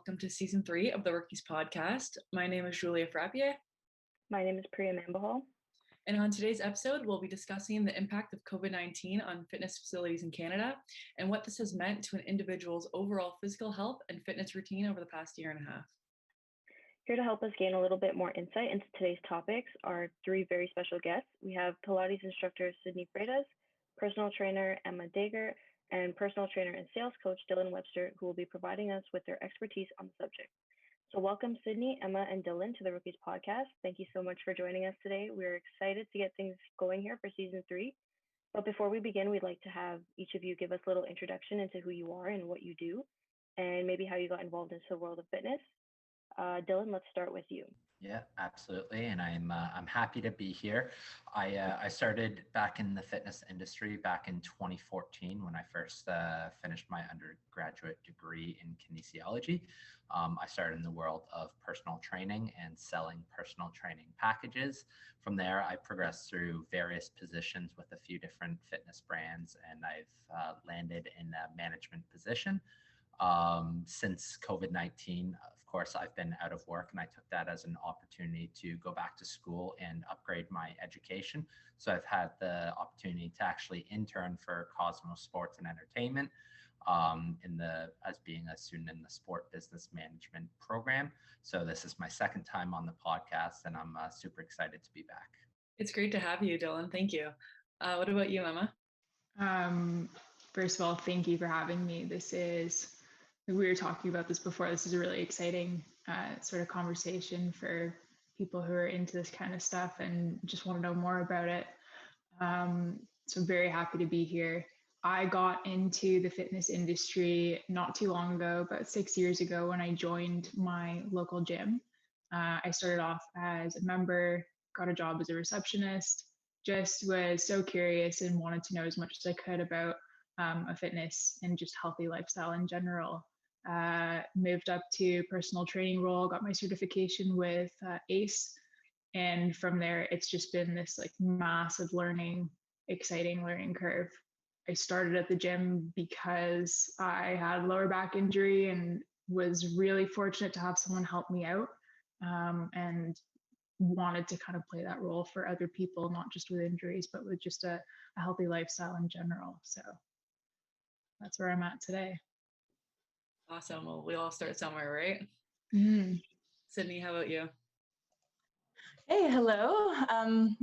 welcome to Season 3 of the Rookies Podcast. My name is Julia Frappier. My name is Priya Manbahal. And on today's episode, we'll be discussing the impact of COVID-19 on fitness facilities in Canada and what this has meant to an individual's overall physical health and fitness routine over the past year and a half. Here to help us gain a little bit more insight into today's topics are three very special guests. We have Pilates instructor Sydney Freitas, personal trainer Emma Dagher, and personal trainer and sales coach Dylan Webster, who will be providing us with their expertise on the subject. So welcome Sydney, Emma, and Dylan to the Rookies Podcast. Thank you so much for joining us today. We're excited to get things going here for Season 3. But before we begin, we'd like to have each of you give us a little introduction into who you are and what you do, and maybe how you got involved into the world of fitness. Dylan, let's start with you. Yeah, absolutely. And I'm happy to be here. I started back in the fitness industry back in 2014 when I first finished my undergraduate degree in kinesiology. I started in the world of personal training and selling personal training packages. From there, I progressed through various positions with a few different fitness brands, and I've landed in a management position. Since COVID-19, of course, I've been out of work, and I took that as an opportunity to go back to school and upgrade my education. So I've had the opportunity to actually intern for Cosmos Sports and Entertainment as being a student in the sport business management program. So this is my second time on the podcast, and I'm super excited to be back. It's great to have you, Dylan. Thank you. What about you, Emma? First of all, thank you for having me. We were talking about this before. This is a really exciting sort of conversation for people who are into this kind of stuff and just want to know more about it. So I'm very happy to be here. I got into the fitness industry not too long ago, about 6 years ago, when I joined my local gym. I started off as a member, got a job as a receptionist, just was so curious and wanted to know as much as I could about a fitness and just healthy lifestyle in general. Moved up to personal training role, got my certification with ACE, and from there it's just been this like massive exciting learning curve. I started at the gym because I had a lower back injury and was really fortunate to have someone help me out, and wanted to kind of play that role for other people, not just with injuries, but with just a healthy lifestyle in general. So that's where I'm at today. Awesome. Well, we all start somewhere, right? Mm-hmm. Sydney, how about you? Hey, hello.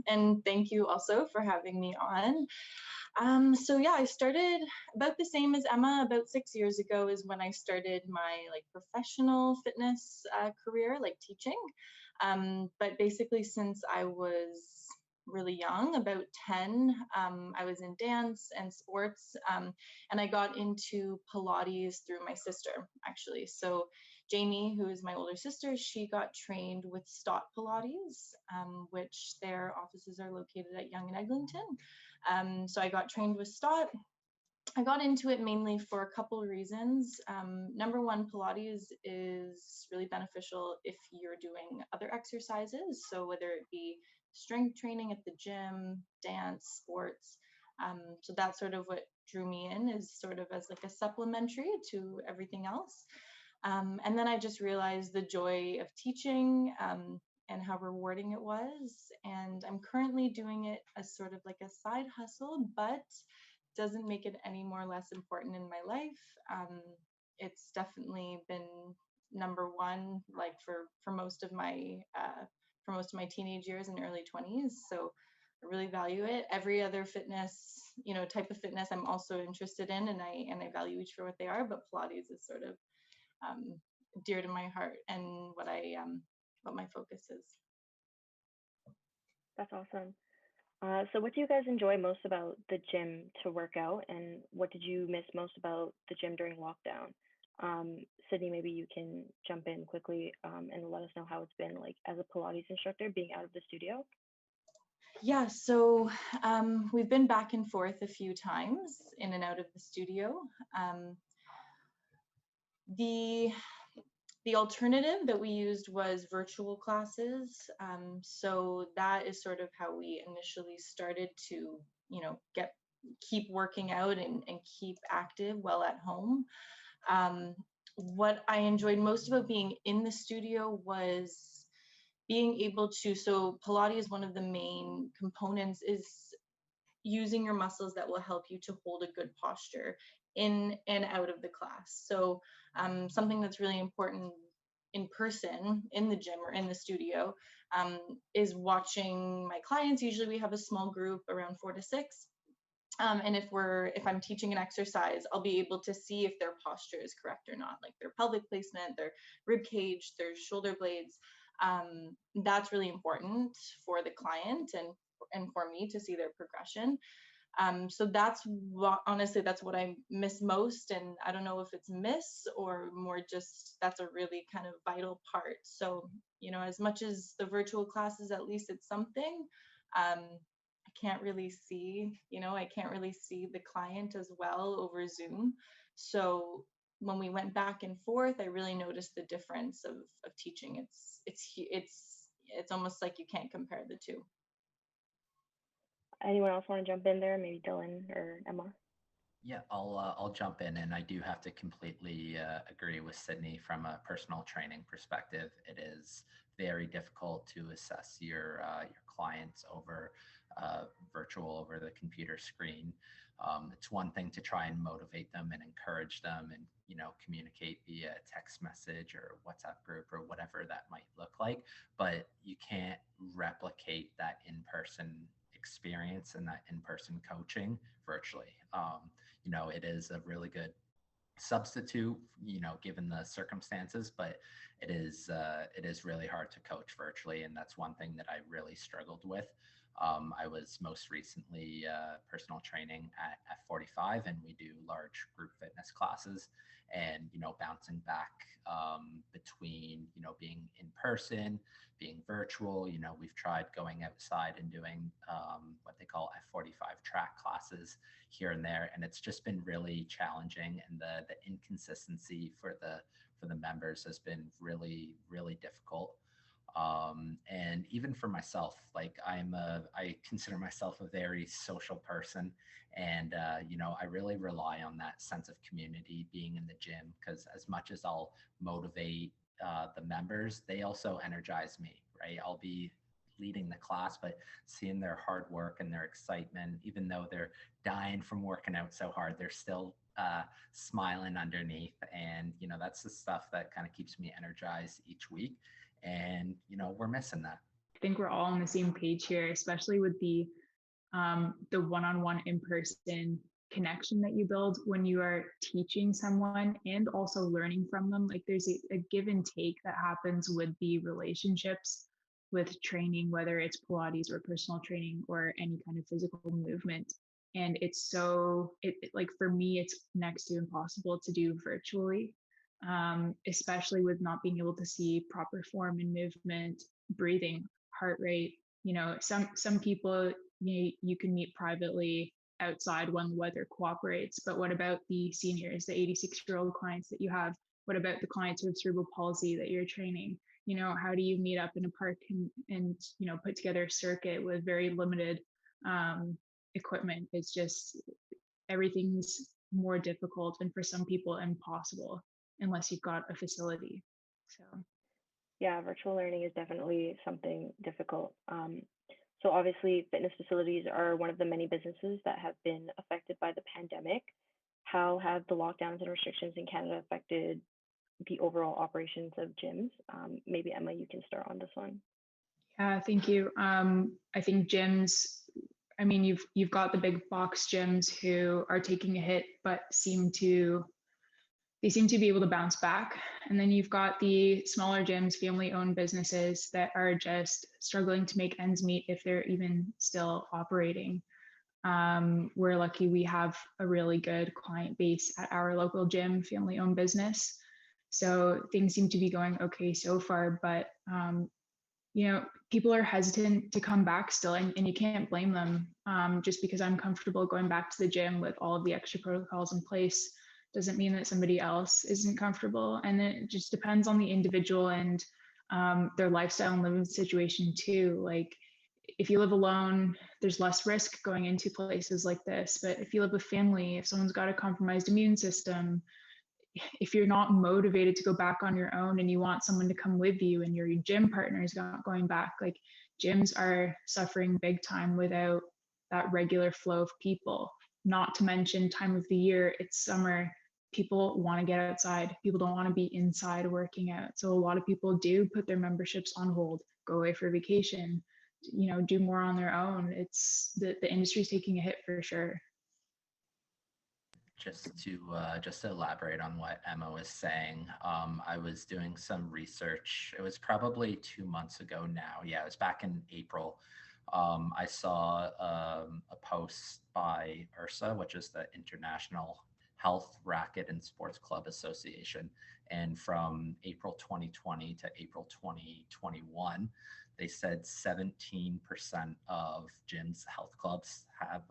And thank you also for having me on. So yeah, I started about the same as Emma. About 6 years ago is when I started my professional fitness career, teaching. But basically since I was really young, about 10, I was in dance and sports, and I got into Pilates through my sister, actually. So Jamie, who is my older sister, she got trained with Stott Pilates, which their offices are located at Yonge and Eglinton. So I got trained with Stott. I got into it mainly for a couple of reasons. Number one, Pilates is really beneficial if you're doing other exercises. So whether it be strength training at the gym, dance, sports. So that's sort of what drew me in, is sort of as a supplementary to everything else. And then I just realized the joy of teaching and how rewarding it was. And I'm currently doing it as sort of a side hustle, but doesn't make it any more or less important in my life. It's definitely been number one, for most of my teenage years and early 20s. So I really value it. Every other fitness, type of fitness I'm also interested in, and I value each for what they are, but Pilates is sort of dear to my heart and what my focus is. That's awesome. So what do you guys enjoy most about the gym to work out, and what did you miss most about the gym during lockdown? Sydney, maybe you can jump in quickly and let us know how it's been as a Pilates instructor being out of the studio. Yeah, so we've been back and forth a few times in and out of the studio. The alternative that we used was virtual classes. So that is sort of how we initially started to, keep working out and keep active while at home. what I enjoyed most about being in the studio was being able to, so Pilates, one of the main components is using your muscles that will help you to hold a good posture in and out of the class. So something that's really important in person in the gym or in the studio is watching my clients. Usually we have a small group around 4 to 6. And if I'm teaching an exercise, I'll be able to see if their posture is correct or not, like their pelvic placement, their rib cage, their shoulder blades. That's really important for the client and for me to see their progression. So that's honestly, that's what I miss most. And I don't know if it's miss or more just that's a really kind of vital part. So, as much as the virtual classes, at least it's something. I can't really see, I can't really see the client as well over Zoom. So when we went back and forth, I really noticed the difference of teaching. It's almost like you can't compare the two. Anyone else want to jump in there? Maybe Dylan or Emma? Yeah, I'll jump in, and I do have to completely agree with Sydney from a personal training perspective. It is very difficult to assess your clients over virtual, over the computer screen. It's one thing to try and motivate them and encourage them, and communicate via text message or WhatsApp group or whatever that might look like, but you can't replicate that in-person experience and that in-person coaching virtually. It is a really good substitute, given the circumstances, but it is really hard to coach virtually, and that's one thing that I really struggled with. I was most recently personal training at F45, and we do large group fitness classes, and bouncing back between being in person, being virtual. We've tried going outside and doing what they call F45 track classes here and there, and it's just been really challenging, and the inconsistency for the members has been really, really difficult. And even for myself, like I consider myself a very social person, and I really rely on that sense of community being in the gym, because as much as I'll motivate the members, they also energize me, right? I'll be leading the class, but seeing their hard work and their excitement, even though they're dying from working out so hard, they're still smiling underneath. And, that's the stuff that kind of keeps me energized each week. And, we're missing that. I think we're all on the same page here, especially with the one-on-one in-person connection that you build when you are teaching someone and also learning from them. Like there's a give and take that happens with the relationships with training, whether it's Pilates or personal training or any kind of physical movement. And it's like for me, it's next to impossible to do virtually, especially with not being able to see proper form and movement, breathing, heart rate. Some people you can meet privately outside when the weather cooperates, but what about the seniors, the 86-year-old clients that you have? What about the clients with cerebral palsy that you're training? How do you meet up in a park and put together a circuit with very limited equipment? It's just everything's more difficult, and for some people impossible unless you've got a facility. So yeah, virtual learning is definitely something difficult. So obviously fitness facilities are one of the many businesses that have been affected by the pandemic. How have the lockdowns and restrictions in Canada affected the overall operations of gyms? Maybe Emma, you can start on this one. Yeah, thank you. I think gyms, I mean, you've got the big box gyms who are taking a hit, but seem to be able to bounce back. And then you've got the smaller gyms, family-owned businesses that are just struggling to make ends meet if they're even still operating. We're lucky we have a really good client base at our local gym, family-owned business. So things seem to be going okay so far, but people are hesitant to come back still, and you can't blame them. Just because I'm comfortable going back to the gym with all of the extra protocols in place doesn't mean that somebody else isn't comfortable. And it just depends on the individual and their lifestyle and living situation too. Like if you live alone, there's less risk going into places like this. But if you live with family, if someone's got a compromised immune system, if you're not motivated to go back on your own and you want someone to come with you and your gym partner is not going back, like gyms are suffering big time without that regular flow of people. Not to mention time of the year, it's summer. People want to get outside. People don't want to be inside working out. So a lot of people do put their memberships on hold, go away for vacation, do more on their own. It's the industry's taking a hit for sure. Just to elaborate on what Emma was saying, I was doing some research. It was probably 2 months ago now. Yeah, it was back in April. I saw a post by IRSA, which is the International Health, Racquet, and Sports Club Association. And from April 2020 to April 2021, they said 17% of gyms, health clubs have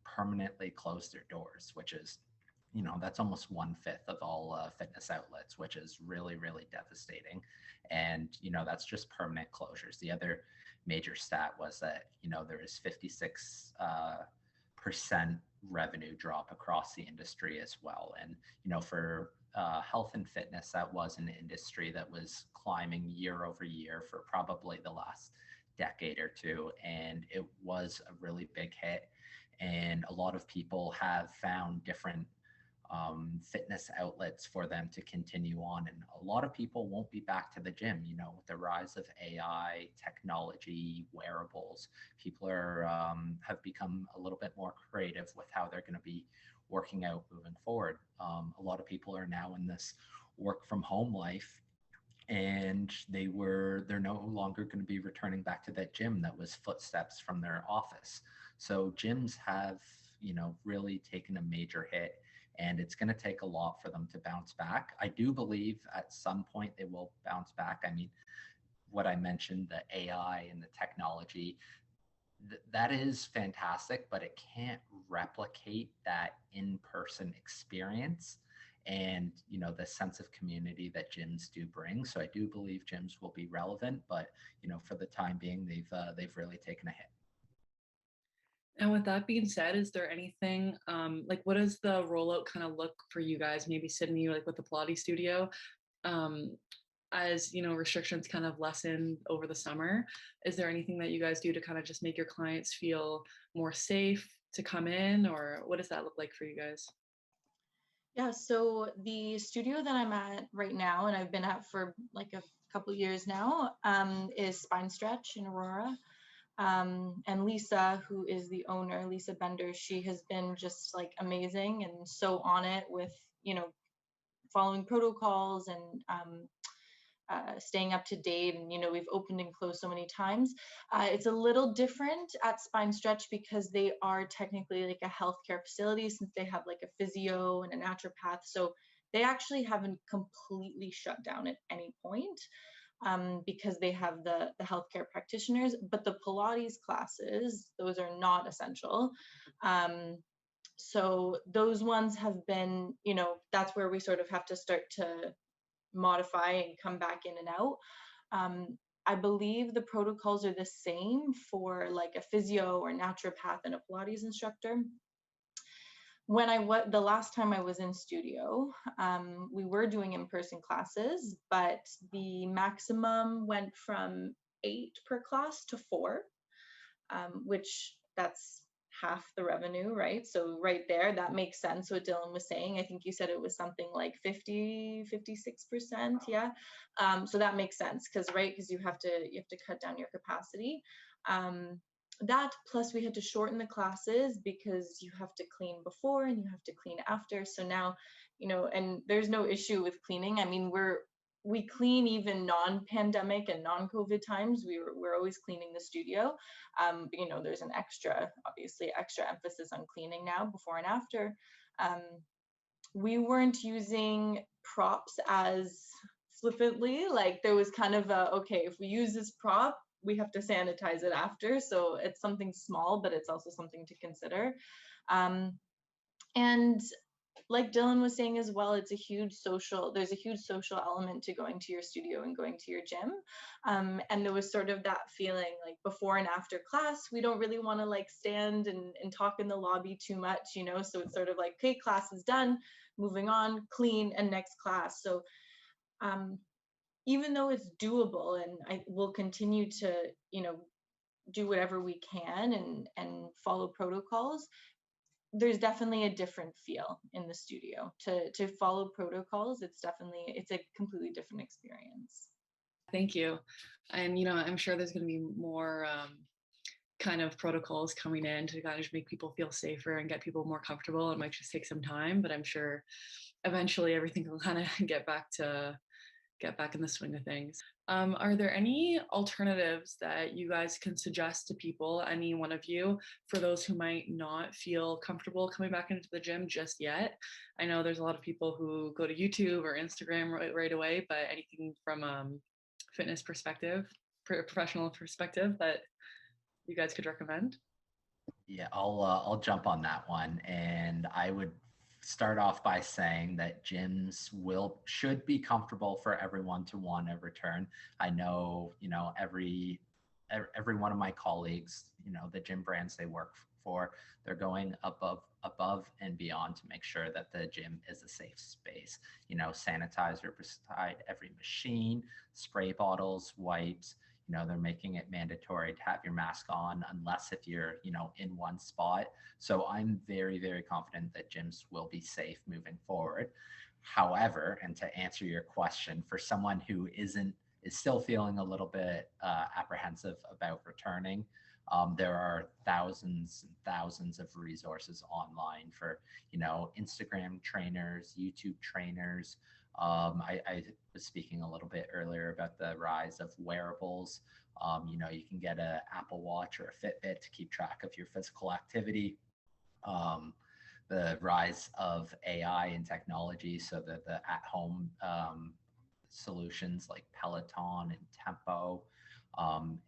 permanently closed their doors, which is, that's almost 1/5 of all fitness outlets, which is really, really devastating. And, that's just permanent closures. The other major stat was that, there is 56% revenue drop across the industry as well. And, for health and fitness, that was an industry that was climbing year over year for probably the last decade or two. And it was a really big hit. And a lot of people have found different fitness outlets for them to continue on. And a lot of people won't be back to the gym, with the rise of AI, technology, wearables. People have become a little bit more creative with how they're going to be working out moving forward. A lot of people are now in this work from home life, and they're no longer going to be returning back to that gym that was footsteps from their office. So gyms have, really taken a major hit, and it's going to take a lot for them to bounce back. I do believe at some point they will bounce back. I mean, what I mentioned, the AI and the technology, that is fantastic, but it can't replicate that in-person experience and, the sense of community that gyms do bring. So I do believe gyms will be relevant, but, for the time being, they've really taken a hit. And with that being said, is there anything like what does the rollout kind of look for you guys? Maybe Sydney, like with the Pilates studio, as restrictions kind of lessen over the summer. Is there anything that you guys do to kind of just make your clients feel more safe to come in, or what does that look like for you guys? Yeah, so the studio that I'm at right now, and I've been at for like a couple years now, is Spine Stretch in Aurora. And Lisa, who is the owner, Lisa Bender, she has been just like amazing and so on it with, following protocols and staying up to date. And, we've opened and closed so many times. It's a little different at Spine Stretch because they are technically like a healthcare facility, since they have like a physio and a naturopath. So they actually haven't completely shut down at any point. Because they have the healthcare practitioners, but the Pilates classes, those are not essential. So those ones have been, that's where we sort of have to start to modify and come back in and out. I believe the protocols are the same for like a physio or naturopath and a Pilates instructor. The last time I was in studio, we were doing in-person classes, but the maximum went from 8 per class to 4, which that's half the revenue, right? So right there, that makes sense what Dylan was saying. I think you said it was something like 56%. Yeah. So that makes sense because you have to cut down your capacity. That plus we had to shorten the classes because you have to clean before and you have to clean after. So now, and there's no issue with cleaning. I mean, we clean even non-pandemic and non-COVID times. We're always cleaning the studio. There's an extra emphasis on cleaning now, before and after. We weren't using props as flippantly. Like there was kind of okay, if we use this prop, we have to sanitize it after. So it's something small, but it's also something to consider. And like Dylan was saying as well, there's a huge social element to going to your studio and going to your gym. And there was sort of that feeling like before and after class, we don't really want to like stand and talk in the lobby too much, So it's sort of like, okay, class is done. moving on, clean, and next class. So even though it's doable, and I will continue to, do whatever we can and follow protocols, there's definitely a different feel in the studio. To follow protocols, it's a completely different experience. Thank you. And, I'm sure there's going to be more kind of protocols coming in to kind of make people feel safer and get people more comfortable. It might just take some time, but I'm sure eventually everything will kind of get back in the swing of things. Are there any alternatives that you guys can suggest to people, any one of you, for those who might not feel comfortable coming back into the gym just yet? I know there's a lot of people who go to YouTube or Instagram right away, but anything from fitness perspective, professional perspective that you guys could recommend? Yeah, I'll jump on that one, and I would start off by saying that gyms should be comfortable for everyone to want to return. I know, every one of my colleagues, the gym brands they work for, they're going above and beyond to make sure that the gym is a safe space. Sanitizer beside every machine, spray bottles, wipes. They're making it mandatory to have your mask on unless if you're, in one spot. So I'm very, very confident that gyms will be safe moving forward. However, and to answer your question, for someone who is still feeling a little bit apprehensive about returning, there are thousands and thousands of resources online for, Instagram trainers, YouTube trainers. I was speaking a little bit earlier about the rise of wearables. You can get an Apple Watch or a Fitbit to keep track of your physical activity. The rise of AI and technology, so that the at-home solutions like Peloton and Tempo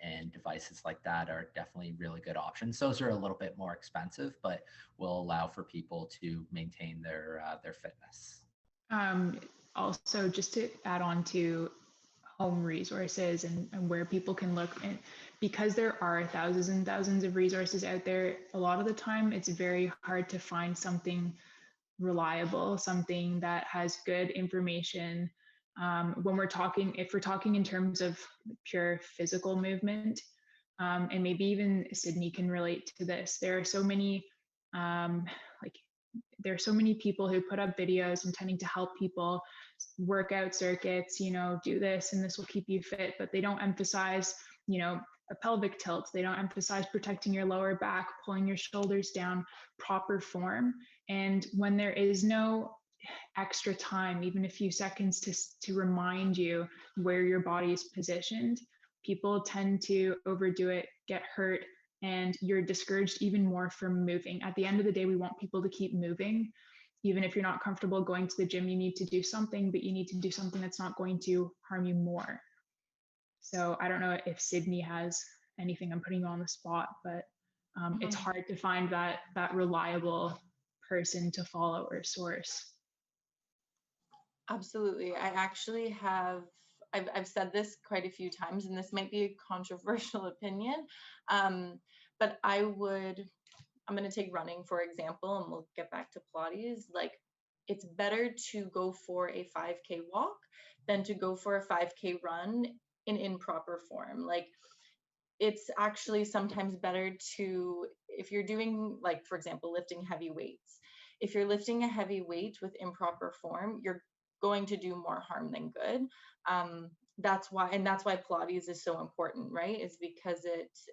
and devices like that are definitely really good options. Those are a little bit more expensive, but will allow for people to maintain their fitness. Also, just to add on to home resources and where people can look, and because there are thousands and thousands of resources out there, a lot of the time it's very hard to find something reliable, something that has good information. If we're talking in terms of pure physical movement, and maybe even Sydney can relate to this, there are so many there are so many people who put up videos intending to help people workout circuits, do this and this will keep you fit, but they don't emphasize, a pelvic tilt. They don't emphasize protecting your lower back, pulling your shoulders down, proper form. And when there is no extra time, even a few seconds to remind you where your body is positioned, people tend to overdo it, get hurt, and you're discouraged even more from moving. At the end of the day, we want people to keep moving. Even if you're not comfortable going to the gym, you need to do something, but you need to do something that's not going to harm you more. So I don't know if Sydney has anything. I'm putting you on the spot, but it's hard to find that reliable person to follow or source. Absolutely. I actually I've said this quite a few times, and this might be a controversial opinion, but I'm going to take running, for example, and we'll get back to Pilates. Like, it's better to go for a 5K walk than to go for a 5K run in improper form. Like, it's actually sometimes better to, if you're doing, like, for example, lifting heavy weights, if you're lifting a heavy weight with improper form, you're going to do more harm than good. That's why Pilates is so important, right? Is because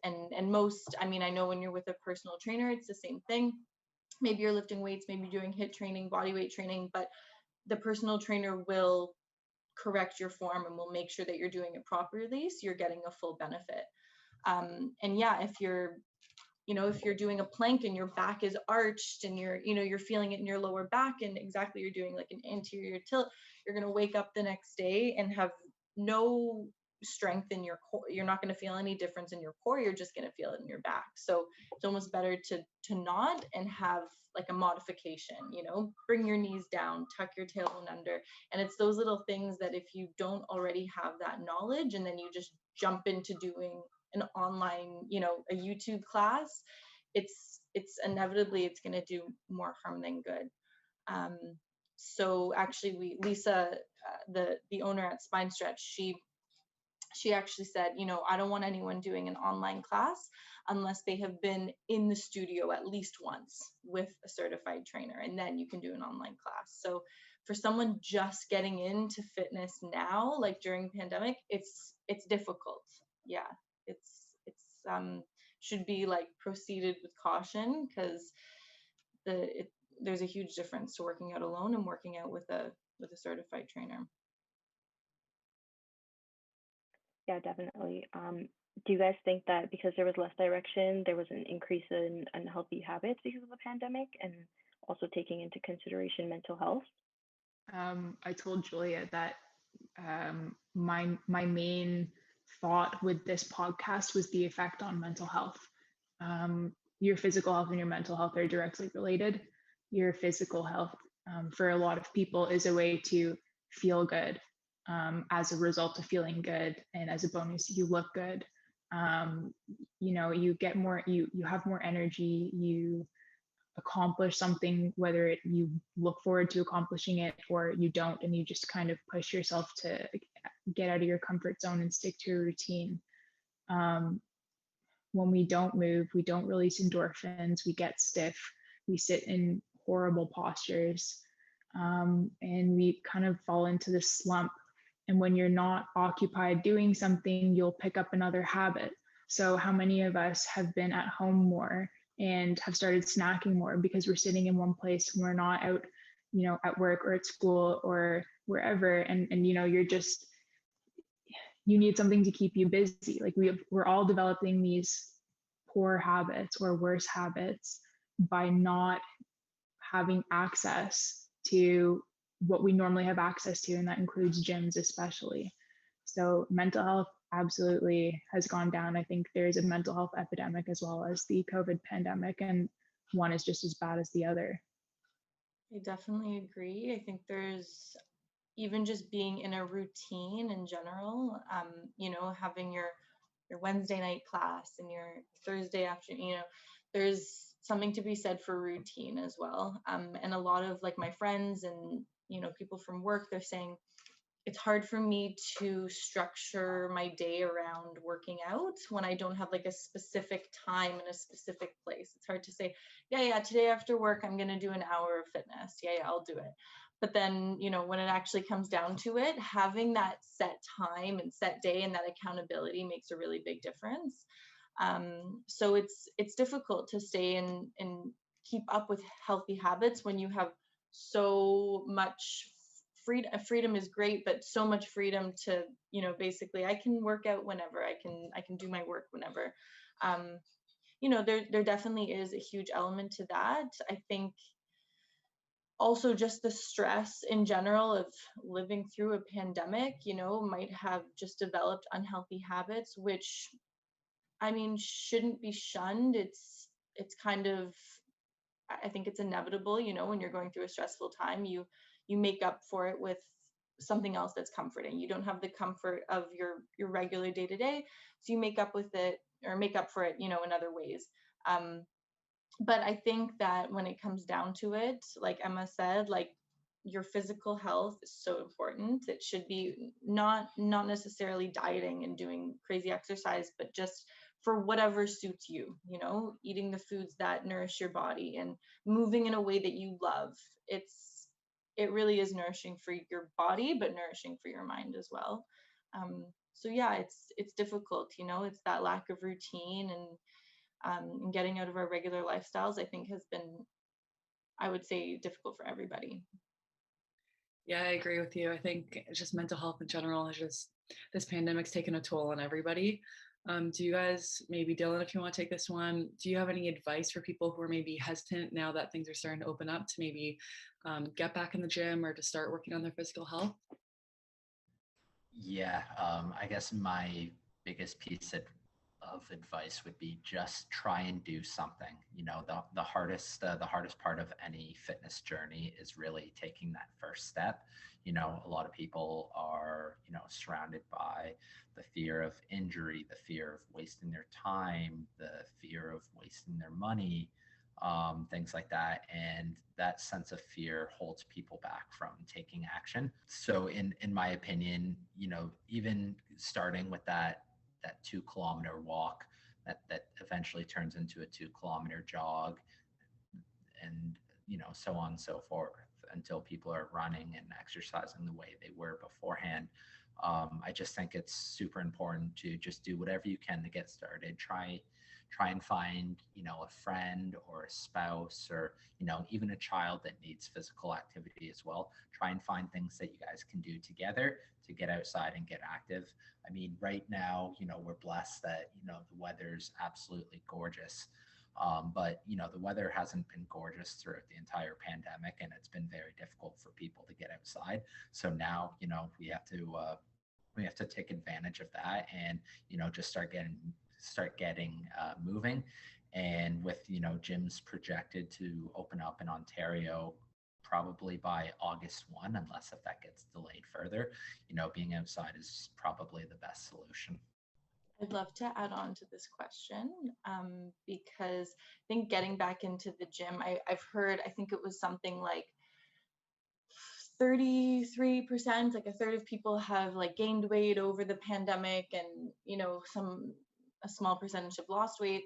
and most, I mean, I know when you're with a personal trainer, it's the same thing. Maybe you're lifting weights, maybe doing HIIT training, body weight training, but the personal trainer will correct your form and will make sure that you're doing it properly, so you're getting a full benefit. And yeah, if you're doing a plank and your back is arched and you're feeling it in your lower back, and exactly you're doing like an anterior tilt, you're going to wake up the next day and have no strength in your core. You're not going to feel any difference in your core. You're just going to feel it in your back. So it's almost better to not and have like a modification, bring your knees down, tuck your tailbone under. And it's those little things that if you don't already have that knowledge and then you just jump into doing an online, a YouTube class, it's inevitably, it's going to do more harm than good. So actually, Lisa, the owner at Spine Stretch, she actually said, I don't want anyone doing an online class unless they have been in the studio at least once with a certified trainer, and then you can do an online class. So for someone just getting into fitness now, like during pandemic, it's difficult. Yeah, it's should be like proceeded with caution, because there's a huge difference to working out alone and working out with a certified trainer. Yeah, definitely. Do you guys think that because there was less direction, there was an increase in unhealthy habits because of the pandemic, and also taking into consideration mental health? I told Julia that my main thought with this podcast was the effect on mental health. Your physical health and your mental health are directly related. Your physical health, for a lot of people, is a way to feel good. As a result of feeling good, and as a bonus, you look good. You get more, you have more energy, you accomplish something, whether you look forward to accomplishing it or you don't, and you just kind of push yourself to get out of your comfort zone and stick to a routine. When we don't move, we don't release endorphins, we get stiff, we sit in horrible postures, and we kind of fall into this slump. And when you're not occupied doing something, you'll pick up another habit. So how many of us have been at home more and have started snacking more because we're sitting in one place and we're not out, at work or at school or wherever, and you need something to keep you busy. Like we're all developing these poor habits or worse habits by not having access to what we normally have access to, and that includes gyms especially. So mental health absolutely has gone down. I think there's a mental health epidemic as well as the COVID pandemic, and one is just as bad as the other. I definitely agree. I think there's even just being in a routine in general, having your Wednesday night class and your Thursday afternoon, there's something to be said for routine as well. And a lot of like my friends and, people from work, they're saying, it's hard for me to structure my day around working out when I don't have like a specific time in a specific place. It's hard to say, yeah, today after work, I'm going to do an hour of fitness. Yeah, I'll do it. But then, when it actually comes down to it, having that set time and set day and that accountability makes a really big difference. So it's difficult to stay and keep up with healthy habits when you have so much freedom is great, but so much freedom to, basically I can work out whenever, I can do my work whenever. There definitely is a huge element to that. I think also just the stress in general of living through a pandemic, might have just developed unhealthy habits, which shouldn't be shunned. It's kind of, I think it's inevitable, when you're going through a stressful time, you make up for it with something else that's comforting. You don't have the comfort of your regular day to day, so you make up with it, or make up for it, in other ways. But I think that when it comes down to it, like Emma said, like your physical health is so important. It should be not necessarily dieting and doing crazy exercise, but just for whatever suits you, eating the foods that nourish your body and moving in a way that you love. It really is nourishing for your body, but nourishing for your mind as well. So yeah, it's difficult, it's that lack of routine and getting out of our regular lifestyles, I think has been, I would say, difficult for everybody. Yeah, I agree with you. I think just mental health in general is just, this pandemic's taken a toll on everybody. Do you guys, maybe Dylan, if you want to take this one, do you have any advice for people who are maybe hesitant now that things are starting to open up to maybe get back in the gym or to start working on their physical health? Yeah, I guess my biggest piece of advice would be just try and do something. The hardest part of any fitness journey is really taking that first step. A lot of people are, surrounded by the fear of injury, the fear of wasting their time, the fear of wasting their money. things like that. And that sense of fear holds people back from taking action. So in my opinion, even starting with that 2-kilometer walk that eventually turns into a 2-kilometer jog, and so on and so forth, until people are running and exercising the way they were beforehand. I just think it's super important to just do whatever you can to get started. Try and find a friend or a spouse, or even a child that needs physical activity as well. Try and find things that you guys can do together to get outside and get active. I mean, right now, we're blessed that the weather's absolutely gorgeous. But the weather hasn't been gorgeous throughout the entire pandemic, and it's been very difficult for people to get outside. So now we have to take advantage of that, and just start getting moving. And with gyms projected to open up in Ontario probably by August 1, unless if that gets delayed further, being outside is probably the best solution. I'd love to add on to this question, because I think getting back into the gym, I've heard, I think it was something like 33%, like a third of people have like gained weight over the pandemic, and a small percentage have lost weight,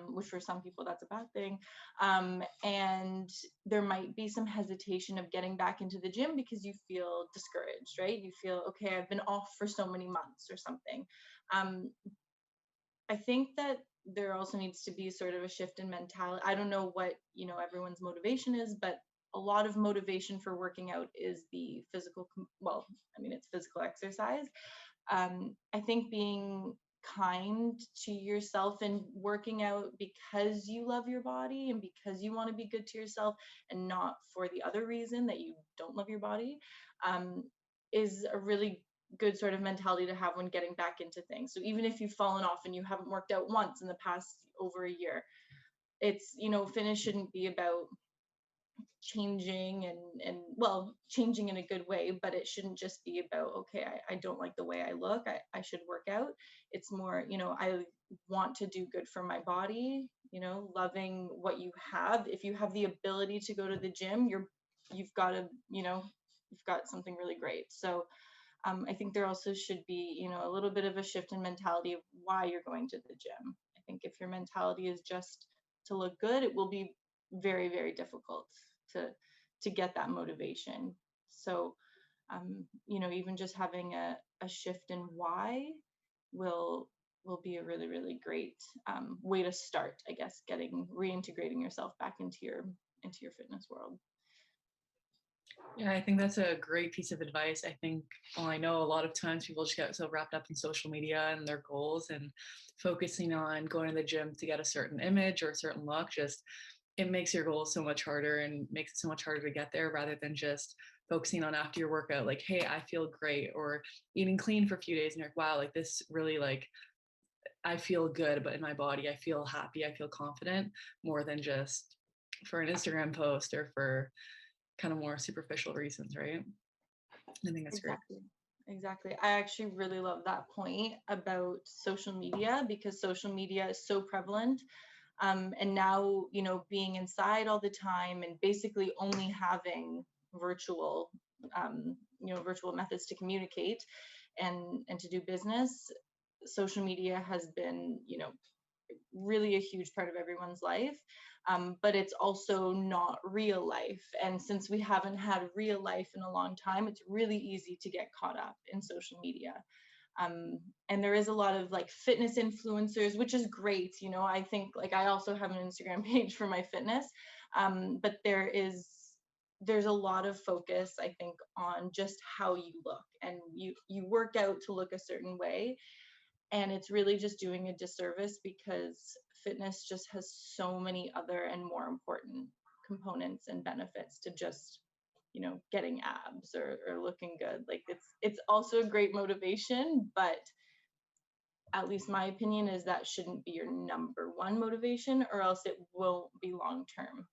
which for some people that's a bad thing. And there might be some hesitation of getting back into the gym because you feel discouraged, right? You feel, okay, I've been off for so many months or something. I think that there also needs to be sort of a shift in mentality. I don't know what everyone's motivation is, but a lot of motivation for working out is the physical, it's physical exercise. I think being kind to yourself and working out because you love your body and because you want to be good to yourself, and not for the other reason that you don't love your body, is a really good sort of mentality to have when getting back into things. So even if you've fallen off and you haven't worked out once in the past over a year, it's fitness shouldn't be about changing changing in a good way, but it shouldn't just be about, okay, I don't like the way I look, I should work out. It's more, I want to do good for my body, loving what you have. If you have the ability to go to the gym, you've got something really great. So I think there also should be, a little bit of a shift in mentality of why you're going to the gym. I think if your mentality is just to look good, it will be very, very difficult to get that motivation. So, even just having a shift in why will be a really, really great way to start, I guess, reintegrating yourself back into your fitness world. Yeah, I think that's a great piece of advice. I know a lot of times people just get so wrapped up in social media and their goals, and focusing on going to the gym to get a certain image or a certain look, it makes your goals so much harder and makes it so much harder to get there, rather than just focusing on after your workout, like, hey, I feel great, or eating clean for a few days and you're like, wow, like this really, like, I feel good, but in my body, I feel happy, I feel confident, more than just for an Instagram post or for kind of more superficial reasons, right? I think that's Exactly. great. Exactly. I actually really love that point about social media, because social media is so prevalent. And now, being inside all the time and basically only having virtual, virtual methods to communicate and to do business, social media has been, really a huge part of everyone's life. But it's also not real life. And since we haven't had real life in a long time, it's really easy to get caught up in social media. And there is a lot of like fitness influencers, which is great. I think, like, I also have an Instagram page for my fitness. But there's a lot of focus, I think, on just how you look, and you work out to look a certain way. And it's really just doing a disservice, because fitness just has so many other and more important components and benefits to just getting abs or looking good. Like, it's also a great motivation, but at least my opinion is that shouldn't be your number one motivation, or else it won't be long term.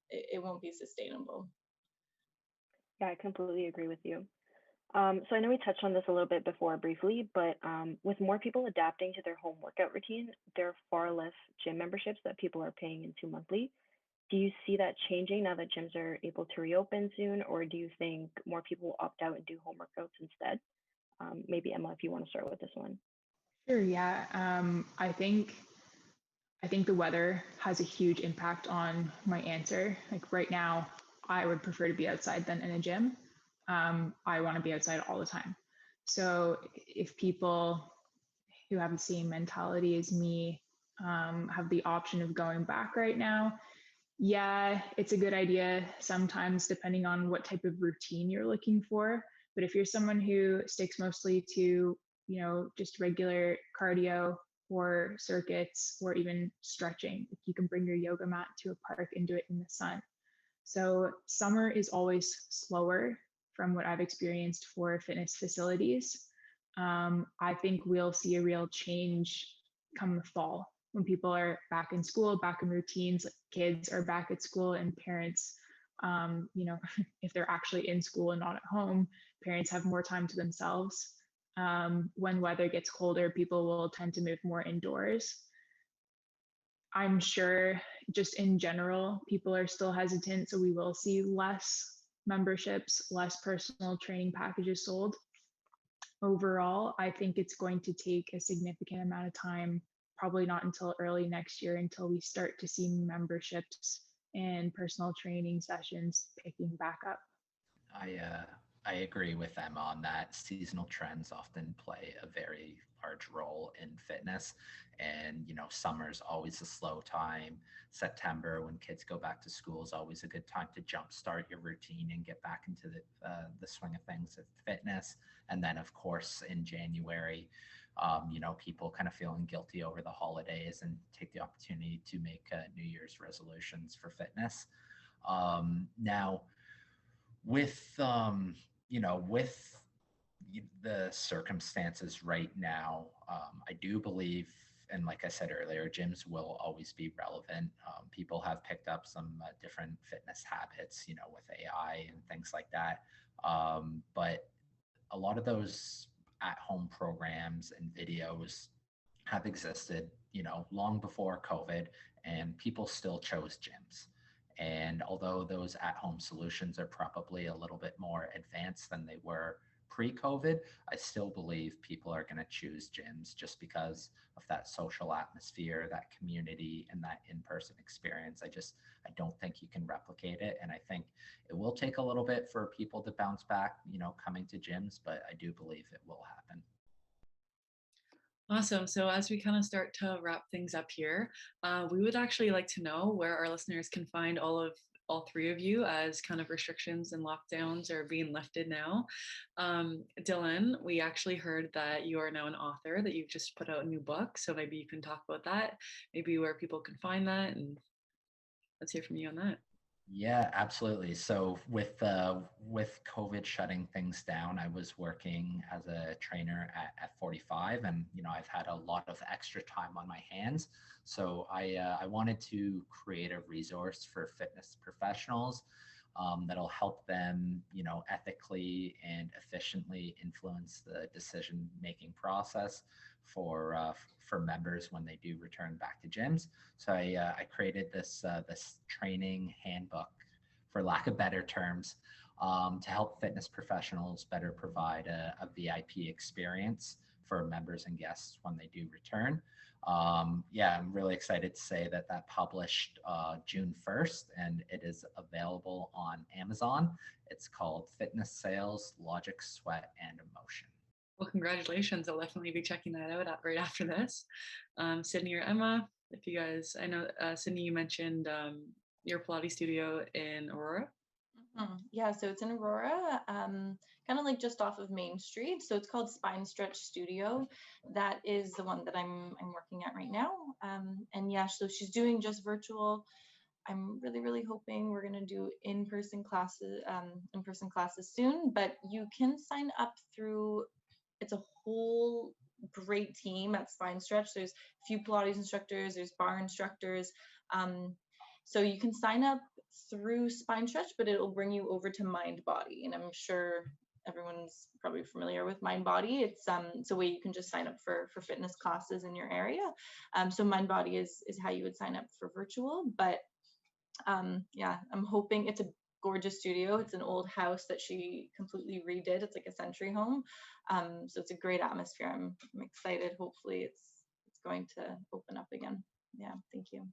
It won't be sustainable. Yeah, I completely agree with you. So I know we touched on this a little bit before briefly, but with more people adapting to their home workout routine, there are far less gym memberships that people are paying into monthly. Do you see that changing now that gyms are able to reopen soon, or do you think more people will opt out and do home workouts instead? Maybe Emma, if you want to start with this one. Sure, yeah. I think the weather has a huge impact on my answer. Like right now, I would prefer to be outside than in a gym. I want to be outside all the time. So if people who have the same mentality as me have the option of going back right now, yeah, it's a good idea sometimes, depending on what type of routine you're looking for. But if you're someone who sticks mostly to, just regular cardio or circuits or even stretching, you can bring your yoga mat to a park and do it in the sun. So summer is always slower from what I've experienced for fitness facilities. I think we'll see a real change come the fall when people are back in school, back in routines, kids are back at school, and parents, if they're actually in school and not at home, parents have more time to themselves. When weather gets colder, people will tend to move more indoors. I'm sure just in general, people are still hesitant. So we will see less memberships, less personal training packages sold. Overall, I think it's going to take a significant amount of time, probably not until early next year, until we start to see memberships and personal training sessions picking back up. I agree with Emma on that. Seasonal trends often play a very large role in fitness. And, summer's always a slow time. September, when kids go back to school, is always a good time to jumpstart your routine and get back into the swing of things of fitness. And then, of course, in January, people kind of feeling guilty over the holidays and take the opportunity to make New Year's resolutions for fitness. Now, with with the circumstances right now, I do believe, and like I said earlier, gyms will always be relevant. People have picked up some different fitness habits, with AI and things like that. But a lot of those at-home programs and videos have existed, long before COVID, and people still chose gyms. And although those at-home solutions are probably a little bit more advanced than they were pre-COVID, I still believe people are going to choose gyms just because of that social atmosphere, that community, and that in-person experience. I don't think you can replicate it. And I think it will take a little bit for people to bounce back, coming to gyms, but I do believe it will happen. Awesome. So as we kind of start to wrap things up here, we would actually like to know where our listeners can find all three of you as kind of restrictions and lockdowns are being lifted now. Dylan, we actually heard that you are now an author, that you've just put out a new book. So maybe you can talk about that, maybe where people can find that, and let's hear from you on that. Yeah, absolutely. So with COVID shutting things down, I was working as a trainer at 45, and I've had a lot of extra time on my hands. So I wanted to create a resource for fitness professionals that'll help them, ethically and efficiently influence the decision-making process for members when they do return back to gyms. So I created this training handbook, for lack of better terms, to help fitness professionals better provide a VIP experience for members and guests when they do return. I'm really excited to say that published June 1st, and it is available on Amazon. It's called Fitness Sales, Logic, Sweat, and Emotion. Well, congratulations. I'll definitely be checking that out right after this. Sydney or Emma, if you guys, I know, Sydney, you mentioned your Pilates studio in Aurora. Mm-hmm. Yeah, so it's in Aurora, kind of like just off of Main Street. So it's called Spine Stretch Studio. That is the one that I'm working at right now. And yeah, so she's doing just virtual. I'm really hoping we're going to do in-person classes soon, but you can sign up through, it's a whole great team at Spine Stretch. There's a few Pilates instructors, there's bar instructors. So you can sign up through Spine Stretch, but it'll bring you over to Mind Body. And I'm sure everyone's probably familiar with Mindbody. It's a way you can just sign up for fitness classes in your area. So Mindbody is how you would sign up for virtual. But yeah, I'm hoping. It's a gorgeous studio. It's an old house that she completely redid. It's like a century home. So it's a great atmosphere. I'm excited. Hopefully it's going to open up again. Yeah, thank you.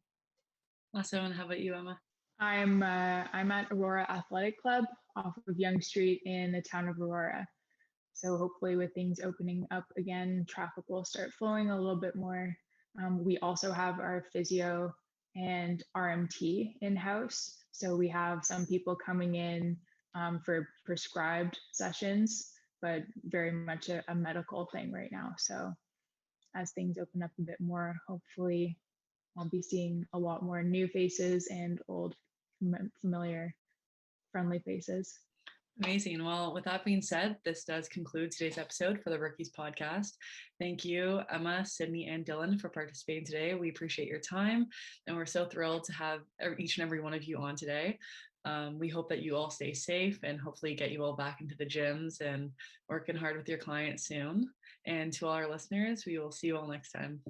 Awesome. And how about you, Emma? I'm at Aurora Athletic Club off of Yonge Street in the town of Aurora. So hopefully with things opening up again, traffic will start flowing a little bit more. We also have our physio and RMT in-house. So we have some people coming in for prescribed sessions, but very much a medical thing right now. So as things open up a bit more, hopefully I'll be seeing a lot more new faces and old, familiar, friendly faces. Amazing. Well, with that being said, this does conclude today's episode for the Rookies podcast. Thank you, Emma, Sydney, and Dylan for participating today. We appreciate your time, and we're so thrilled to have each and every one of you on today. We hope that you all stay safe and hopefully get you all back into the gyms and working hard with your clients soon. And to all our listeners, we will see you all next time.